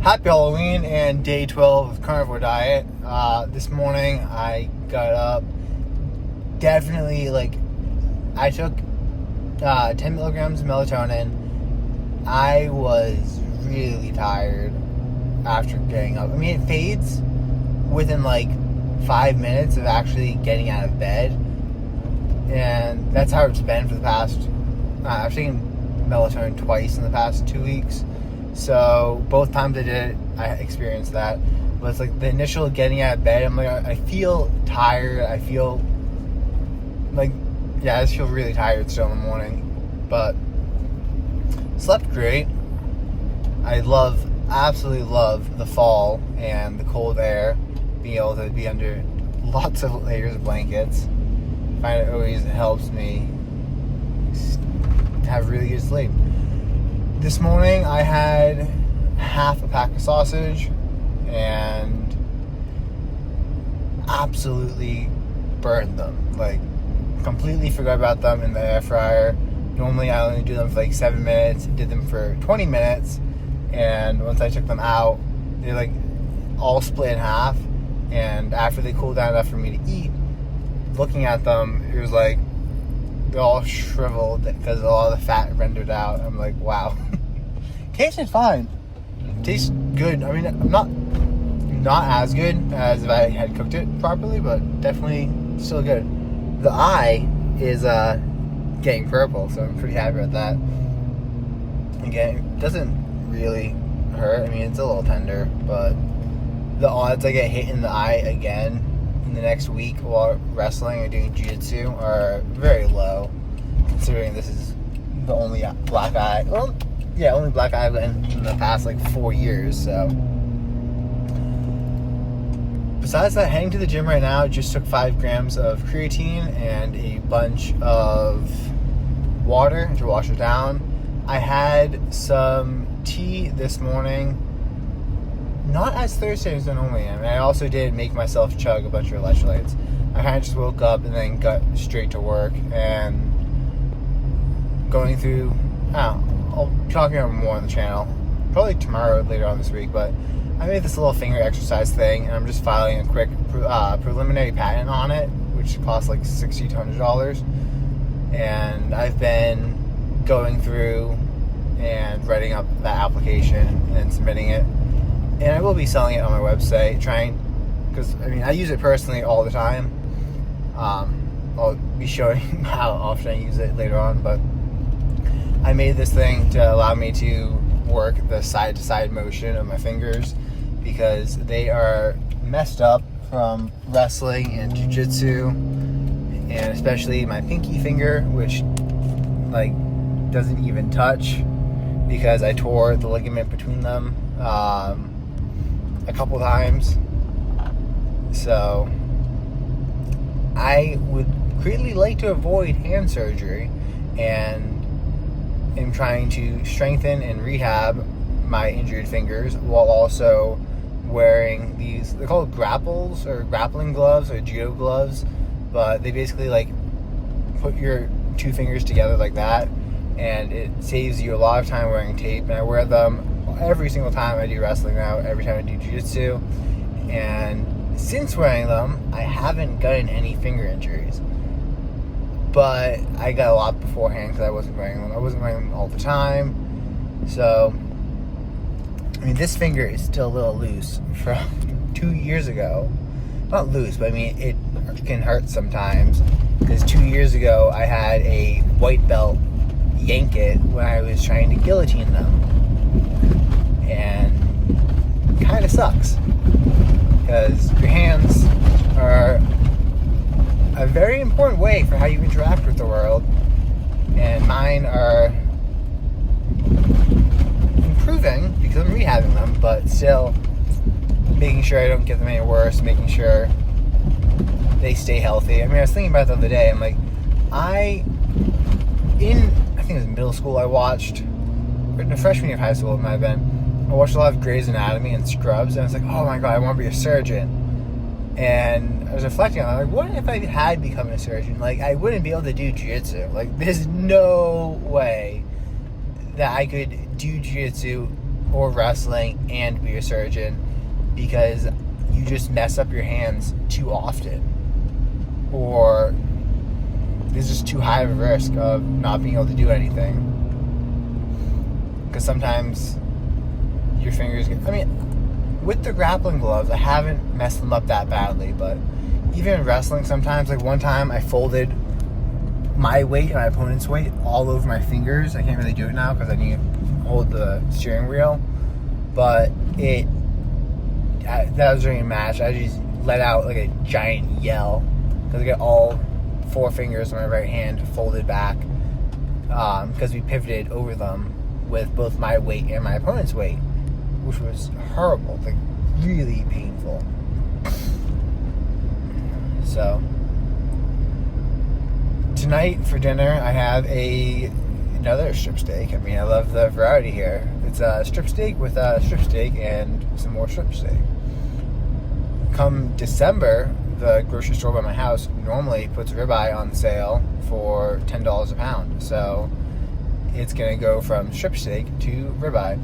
Happy Halloween and day 12 of Carnivore diet. This morning I got up, definitely I took 10 milligrams of melatonin. I was really tired after getting up. I mean, it fades within 5 minutes of actually getting out of bed. And that's how it's been for the past, I've taken melatonin twice in the past 2 weeks. So both times I did it, I experienced that. But it's the initial getting out of bed, I'm I feel tired. I feel I just feel really tired still in the morning. But slept great. I absolutely love the fall and the cold air, being able to be under lots of layers of blankets. I find it always helps me have really good sleep. This morning I had half a pack of sausage and absolutely burned them. Completely forgot about them in the air fryer. Normally I only do them for 7 minutes. Did them for 20 minutes. And once I took them out, they're all split in half. And after they cooled down enough for me to eat, looking at them, it was they're all shriveled because a lot of the fat rendered out. I'm wow. Tasted fine. Tastes good. I mean, I'm not as good as if I had cooked it properly, but definitely still good. The eye is getting purple, so I'm pretty happy about that. Again, it doesn't really hurt. I mean, it's a little tender, but the odds I get hit in the eye again in the next week while wrestling or doing jiu-jitsu are very low, considering this is the only black eye. Well, yeah, only black eye I've been in the past 4 years. So besides that, heading to the gym right now, just took 5 grams of creatine and a bunch of water to wash it down. I had some tea this morning. Not as thirsty as I normally am. And I also did make myself chug a bunch of electrolytes. I kind of just woke up and then got straight to work and going through, I'll be talking about more on the channel probably tomorrow, later on this week, but I made this little finger exercise thing and I'm just filing a quick preliminary patent on it, which costs $60 to $100. And I've been going through and writing up that application and submitting it. And I will be selling it on my website, because I use it personally all the time. I'll be showing how often I use it later on, but I made this thing to allow me to work the side-to-side motion of my fingers because they are messed up from wrestling and jiu-jitsu, and especially my pinky finger, which doesn't even touch because I tore the ligament between them a couple times. So I would greatly like to avoid hand surgery, and am trying to strengthen and rehab my injured fingers while also wearing these, they're called grapples or grappling gloves or judo gloves, but they basically put your 2 fingers together like that, and it saves you a lot of time wearing tape. And I wear them every single time I do wrestling now, every time I do jiu-jitsu, and since wearing them I haven't gotten any finger injuries. But I got a lot beforehand because I wasn't wearing them. I wasn't wearing them all the time. So, I mean, this finger is still a little loose from 2 years ago. Not loose, but I mean, it can hurt sometimes. Because 2 years ago, I had a white belt yank it when I was trying to guillotine them. And it kind of sucks. Because your hands are a very important way for how you interact with the world, and mine are improving because I'm rehabbing them, but still making sure I don't get them any worse, making sure they stay healthy. I mean, I was thinking about it the other day. I'm I think it was middle school, I watched, or in the freshman year of high school it might have been, I watched a lot of Grey's Anatomy and Scrubs, and I was oh my god, I want to be a surgeon. And I was reflecting on it, what if I had become a surgeon? I wouldn't be able to do jiu-jitsu. There's no way that I could do jiu-jitsu or wrestling and be a surgeon, because you just mess up your hands too often, or there's just too high of a risk of not being able to do anything. Because sometimes your fingers get, I mean, with the grappling gloves, I haven't messed them up that badly, but even in wrestling, sometimes, like one time I folded my weight and my opponent's weight all over my fingers. I can't really do it now because I need to hold the steering wheel, but that was during a match. I just let out like a giant yell because I got all 4 fingers on my right hand folded back because we pivoted over them with both my weight and my opponent's weight, which was horrible, like really painful. So tonight for dinner I have another strip steak. I mean, I love the variety here. It's a strip steak with a strip steak and some more strip steak. Come December, the grocery store by my house normally puts ribeye on sale for $10 a pound. So it's going to go from strip steak to ribeye.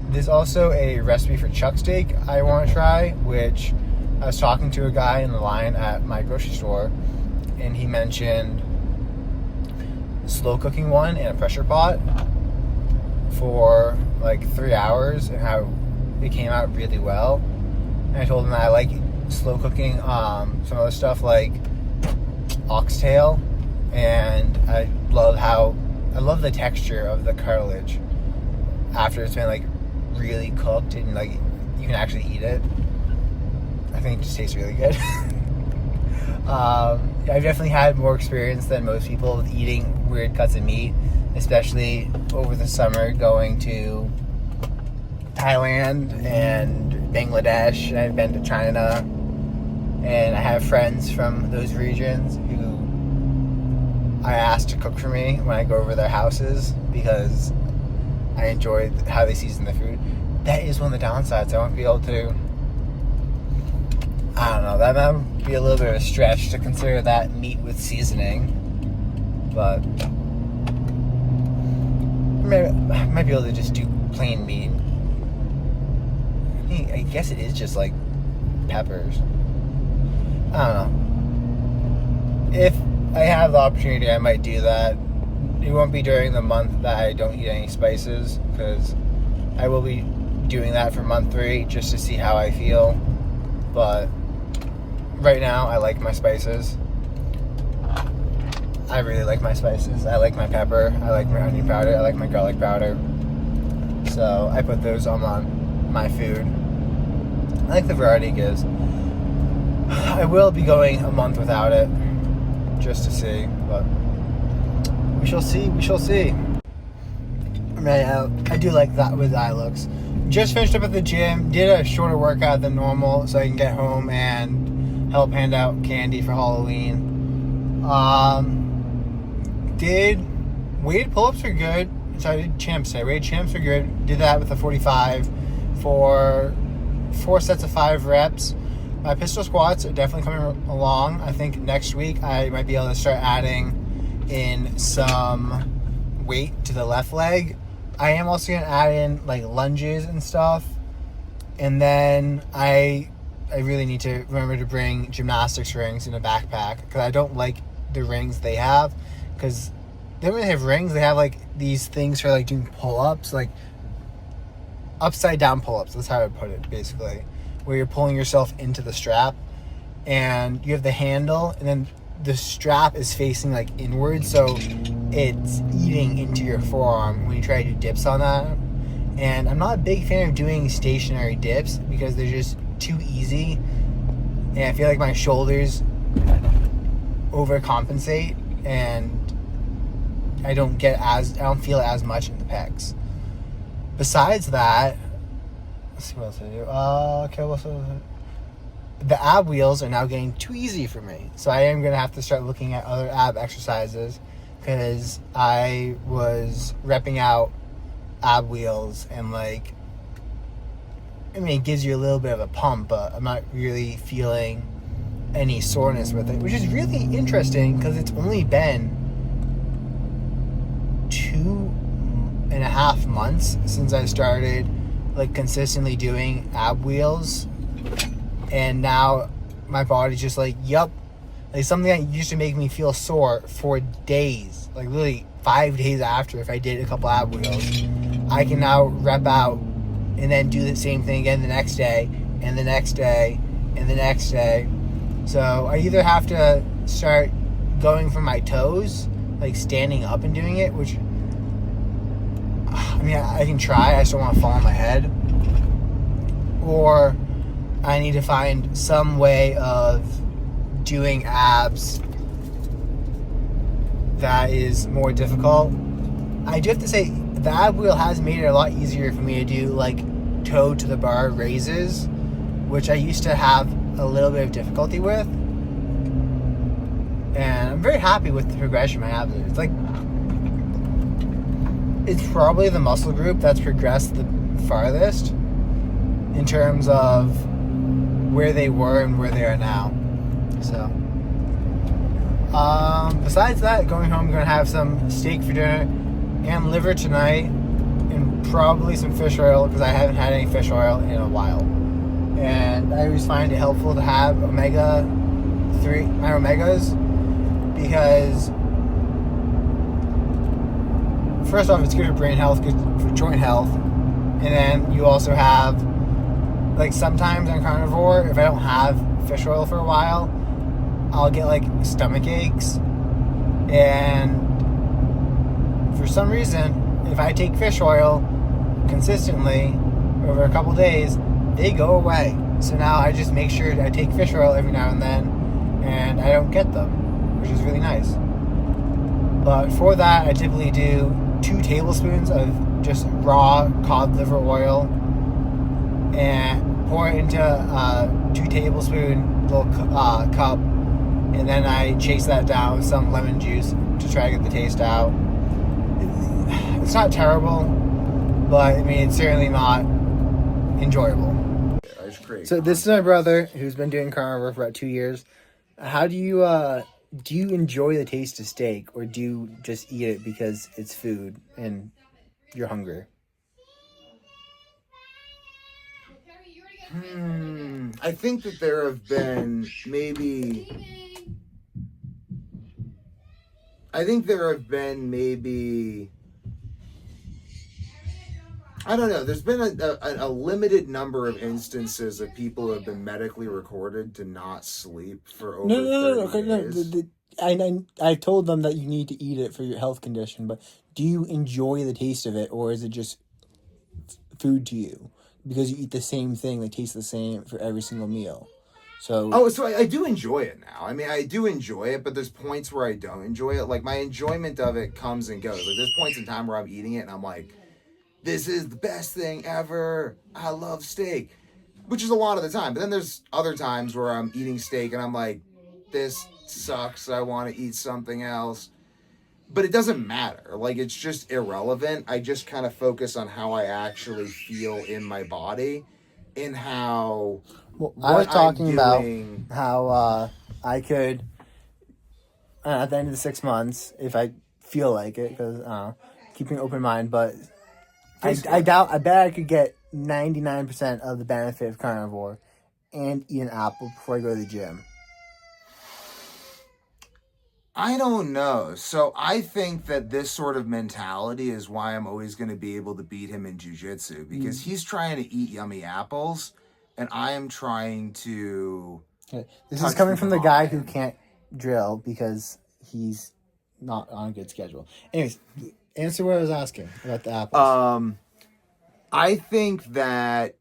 There's also a recipe for chuck steak I want to try, which I was talking to a guy in the line at my grocery store, and he mentioned slow cooking one in a pressure pot for like 3 hours and how it came out really well. And I told him that I like slow cooking some other stuff like oxtail, and I love the texture of the cartilage after it's been like really cooked and like you can actually eat it. I think it just tastes really good. I've definitely had more experience than most people with eating weird cuts of meat, especially over the summer going to Thailand and Bangladesh, and I've been to China, and I have friends from those regions who I ask to cook for me when I go over their houses because I enjoy how they season the food. That is one of the downsides. I won't be able to, I don't know, that might be a little bit of a stretch to consider that meat with seasoning, but I might be able to just do plain meat. I guess it is just like peppers. I don't know. If I have the opportunity, I might do that. It won't be during the month that I don't eat any spices, because I will be doing that for month 3 just to see how I feel. But right now, I like my spices. I really like my spices. I like my pepper. I like my onion powder. I like my garlic powder. So I put those on my food. I like the variety it gives. I will be going a month without it just to see, but we shall see. We shall see. I do like that with eye looks. Just finished up at the gym. Did a shorter workout than normal so I can get home and help hand out candy for Halloween. Did weighted pull-ups are good. So I did champs today. Weighted champs are good. Did that with a 45 for 4 sets of 5 reps. My pistol squats are definitely coming along. I think next week I might be able to start adding in some weight to the left leg. I am also going to add in like lunges and stuff. And then I really need to remember to bring gymnastics rings in a backpack, because I don't like the rings they have, because they don't really have rings. They have like these things for like doing pull-ups, like upside down pull-ups. That's how I would put it, basically, where you're pulling yourself into the strap and you have the handle, and then the strap is facing like inward, so it's eating into your forearm when you try to do dips on that. And I'm not a big fan of doing stationary dips because they're just too easy, and I feel like my shoulders overcompensate and I don't feel as much in the pecs. Besides that, let's see what else I do. The ab wheels are now getting too easy for me, so I am going to have to start looking at other ab exercises, because I was repping out ab wheels and like, I mean, it gives you a little bit of a pump, but I'm not really feeling any soreness with it, which is really interesting because it's only been 2.5 months since I started like consistently doing ab wheels, and now my body's just like, yup. Like something that used to make me feel sore for days, like literally 5 days after, if I did a couple ab wheels, I can now rep out and then do the same thing again the next day, and the next day, and the next day. So I either have to start going from my toes, like standing up and doing it, which, I mean, I can try, I just don't want to fall on my head. Or I need to find some way of doing abs that is more difficult. I do have to say, the ab wheel has made it a lot easier for me to do, like, toe to the bar raises, which I used to have a little bit of difficulty with. And I'm very happy with the progression my abs are. It's like, it's probably the muscle group that's progressed the farthest in terms of where they were and where they are now. So, besides that, going home, I'm going to have some steak for dinner and liver tonight, and probably some fish oil, because I haven't had any fish oil in a while. And I always find it helpful to have my omegas, because first off, it's good for brain health, good for joint health, and then you also have, like, sometimes on Carnivore, if I don't have fish oil for a while, I'll get, like, stomach aches, and for some reason, if I take fish oil consistently over a couple days, they go away. So now I just make sure I take fish oil every now and then, and I don't get them, which is really nice. But for that, I typically do 2 tablespoons of just raw cod liver oil, and pour it into a 2 tablespoon little cup, and then I chase that down with some lemon juice to try to get the taste out. It's not terrible, but I mean, it's certainly not enjoyable. So this is my brother, who's been doing carnivore for about 2 years. How do you enjoy the taste of steak, or do you just eat it because it's food and you're hungry? I think that there have been maybe I don't know. There's been a limited number of instances of people who have been medically recorded to not sleep for over 30 days. I told them that you need to eat it for your health condition, but do you enjoy the taste of it, or is it just food to you because you eat the same thing that tastes the same for every single meal? So I do enjoy it now. I mean, I do enjoy it, but there's points where I don't enjoy it. Like, my enjoyment of it comes and goes. Like, there's points in time where I'm eating it and I'm like, this is the best thing ever. I love steak, which is a lot of the time. But then there's other times where I'm eating steak and I'm like, this sucks. I want to eat something else. But it doesn't matter. Like, it's just irrelevant. I just kind of focus on how I actually feel in my body and how... Well, I was talking about how I could, at the end of the 6 months, if I feel like it, because keeping an open mind, but I bet I could get 99% of the benefit of carnivore and eat an apple before I go to the gym. I don't know. So I think that this sort of mentality is why I'm always going to be able to beat him in jiu-jitsu, because he's trying to eat yummy apples and I am trying to... Okay. This is coming from the guy who can't drill because he's not on a good schedule. Anyways, answer what I was asking about the apples. I think that...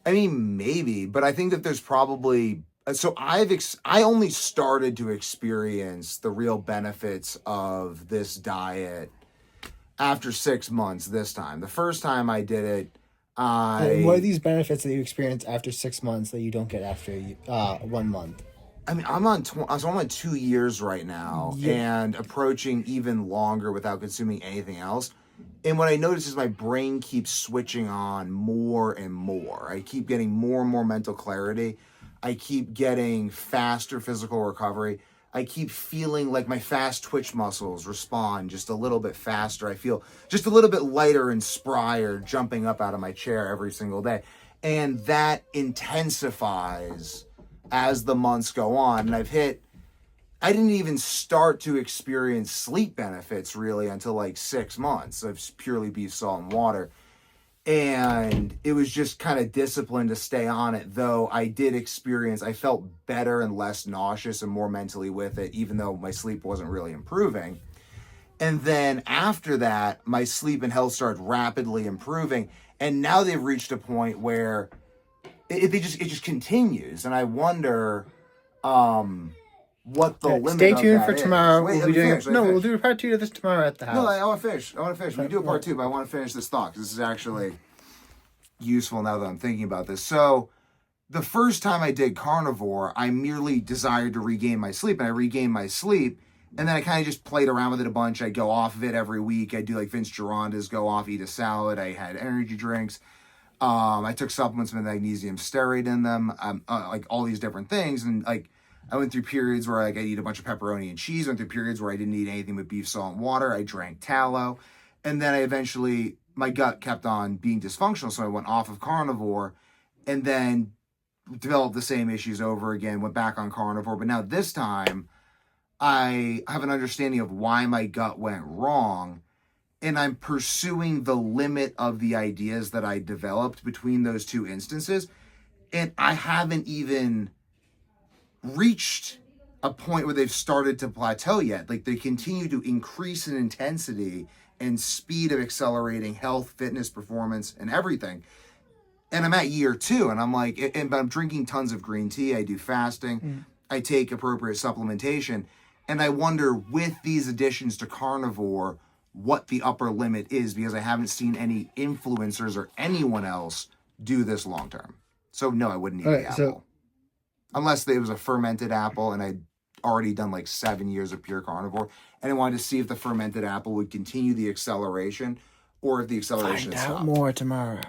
I mean, maybe, but I think that there's probably... So I only started to experience the real benefits of this diet after 6 months this time. The first time I did it, what are these benefits that you experience after 6 months that you don't get after 1 month? I mean, I'm on 2 years right now, and approaching even longer without consuming anything else. And what I notice is my brain keeps switching on more and more. I keep getting more and more mental clarity. I keep getting faster physical recovery. I keep feeling like my fast twitch muscles respond just a little bit faster. I feel just a little bit lighter and sprier jumping up out of my chair every single day. And that intensifies as the months go on. And I didn't even start to experience sleep benefits really until like 6 months of purely beef, salt, and water. And it was just kind of discipline to stay on it, though I felt better and less nauseous and more mentally with it, even though my sleep wasn't really improving. And then after that, my sleep and health started rapidly improving. And now they've reached a point where it just continues. And I wonder what the limit Stay of tuned that for is. tomorrow. Wait, We'll do a part 2 of this tomorrow at the house. No, I want to finish. We can do a part 2, but I want to finish this thought because this is actually useful now that I'm thinking about this. So the first time I did carnivore, I merely desired to regain my sleep, and I regained my sleep. And then I kind of just played around with it a bunch. I'd go off of it every week. I'd do like Vince Gironda's, go off, eat a salad. I had energy drinks. I took supplements with magnesium stearate in them, like all these different things. And like, I went through periods where like I'd eat a bunch of pepperoni and cheese. Went through periods where I didn't eat anything but beef, salt, and water. I drank tallow. And then my gut kept on being dysfunctional. So I went off of carnivore and then developed the same issues over again, went back on carnivore. But now this time I have an understanding of why my gut went wrong. And I'm pursuing the limit of the ideas that I developed between those two instances. And I haven't even reached a point where they've started to plateau yet. Like, they continue to increase in intensity and speed of accelerating health, fitness, performance, and everything. And I'm at year 2, and I'm like, but I'm drinking tons of green tea. I do fasting. I take appropriate supplementation. And I wonder, with these additions to carnivore, what the upper limit is, because I haven't seen any influencers or anyone else do this long term. So no, I wouldn't eat the apple. Unless it was a fermented apple and I'd already done like 7 years of pure carnivore. And I wanted to see if the fermented apple would continue the acceleration or if the acceleration Find out stopped. more tomorrow.